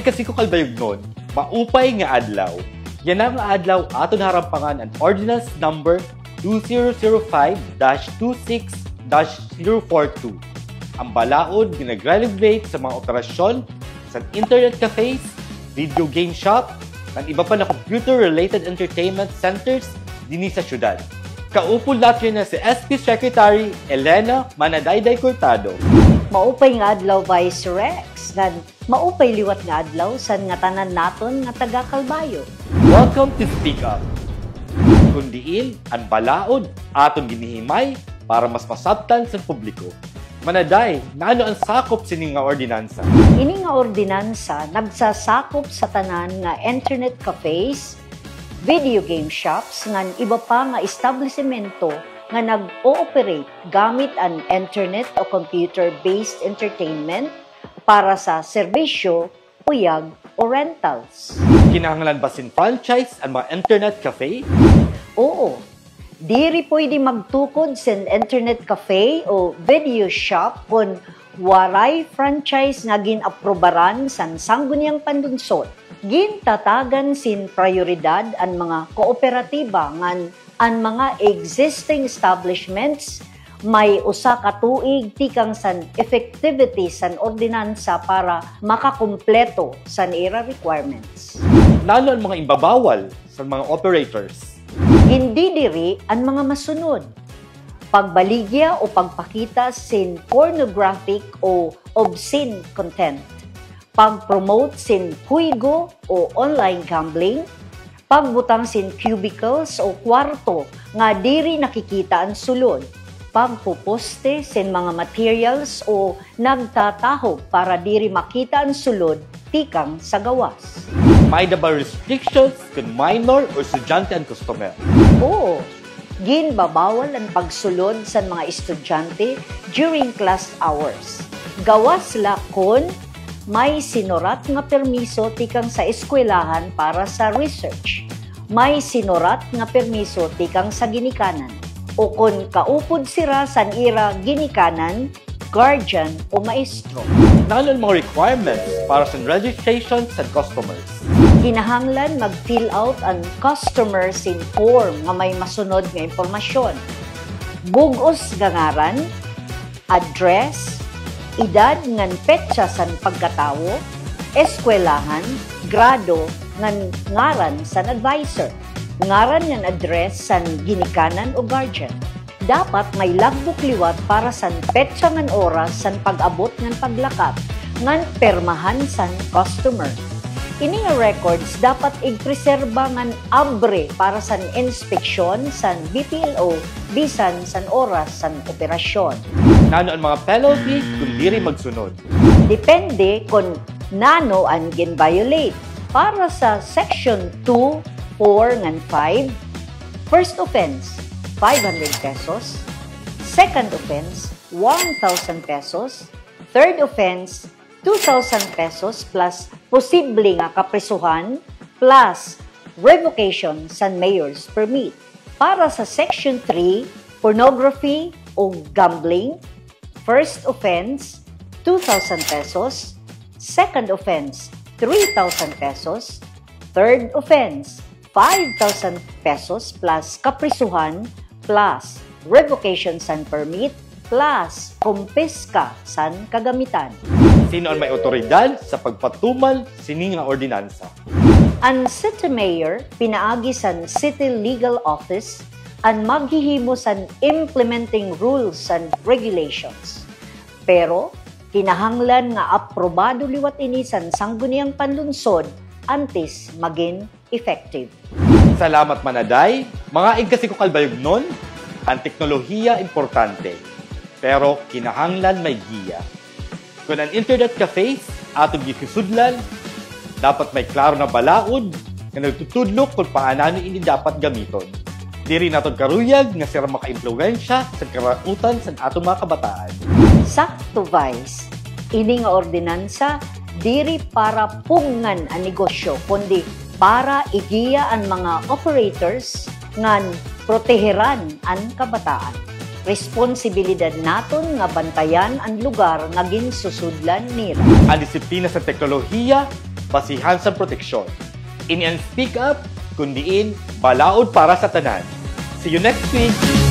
kasi ko kalbayog nun, maupay nga adlaw. Yan ang adlaw aton harampangan ang Ordinance Number 2005-26-042. Ang balaod nga nag-regulate sa mga operasyon sa internet cafes, video game shop, at iba pa na computer-related entertainment centers dinhi sa syudad. Kaupod natin na si SP Secretary Elena Manadayday Cortado. Maupay nga adlaw Vice Rex, dan maupay liwat nga adlaw san nga tanan naton nga taga Calbayo. Welcome to Speak Up. Kundiin ang balaod aton ginihimay para mas masabtan sa publiko. Manaday, naano ang sakop sini nga ordinansa? Ini nga ordinansa nagsasakop sa tanan nga internet cafes, video game shops, ngan iba pa nga establishmento nga nag-ooperate gamit ang internet o computer-based entertainment para sa serbisyo, uyag o rentals. Kinahanglan ba sin franchise ang mga internet cafe? Oo. Diri pwede magtukod sa internet cafe o video shop kung waray franchise nga ginaprobaran sa sangguniang panlunsod. Gintatagan sin prioridad ang mga kooperatiba ngan ang mga existing establishments may usa ka tuig tikang san effectivity san ordinansa para makakumpleto san ira requirements. Lalo ang mga imbabawal sa mga operators. Hindi diri ang mga masunod. Pagbaligya o pagpakita sin pornographic o obscene content. Pag-promote sin huigo o online gambling, pagbutang sin cubicles o kwarto nga diri nakikita ang sulod, pagpuposte sin mga materials o nagtatahog para diri makita ang sulod tikang sa gawas. May ba restrictions kung minor o estudyante ang customer? Oo. Ginbabawal ang pagsulod sa mga estudyante during class hours. Gawas la kon may sinurat nga permiso tikang sa eskwelahan para sa research. May sinurat nga permiso tikang sa ginikanan. O kon kaupod sira san ira ginikanan, guardian o maestro. Nalo ang mga requirements para sa registration sa customers. Kinahanglan mag-fill out ang customer sin form nga may masunod nga impormasyon. Bugos gangaran, address, edad ngan petsa san pagkatawo, eskwelahan, grado ngan ngaran san advisor, ngaran ngan address san ginikanan o guardian. Dapat may logbook liwat para san petsa ngan oras san pag-abot ngan paglakat ngan permahan san customer. Ini nga records dapat igpreserba ngan abre para san inspeksyon san BPLO bisan san oras san operasyon. Nano ang mga penalty kung diri magsunod? Depende kung nano ang gin-violate. Para sa Section 2, 4, ngan 5, first offense, 500 pesos. Second offense, 1,000 pesos. Third offense, 2,000 pesos plus posible nga kaprisuhan plus revocation sa mayor's permit. Para sa Section 3, pornography o gambling, first offense, 2,000 pesos. Second offense, 3,000 pesos. Third offense, 5,000 pesos plus kaprisuhan plus revocation san permit plus kumpiska san kagamitan. Sino ang may otoridad sa pagpatuman sini nga ordinansa? Ang City Mayor pinaagi san City Legal Office ang maghihimo san implementing rules and regulations. Pero kinahanglan nga aprobado liwat ini san sangguniang panlunsod antes maging effective. Salamat Manaday. Mga igkasi ko kalbayog nun, ang teknolohiya importante. Pero kinahanglan may giya. Kung ang internet cafes atong gikisudlan, dapat may klaro na balaod na nagtutudlok kung paanano ini dapat gamiton. Diri naton karuyag nga sira maka-impluwensya sa karautan sa atong mga kabataan. Sakto Vice, ini nga ordinansa diri para pungan ang negosyo kundi para igiya ang mga operators ngan proteheran ang kabataan. Responsibilidad naton nga bantayan ang lugar nga ginsusudlan nila. Ang disiplina sa teknolohiya basihan sa proteksyon. Ini ang speak up, kundiin balaod para sa tanan. See you next week!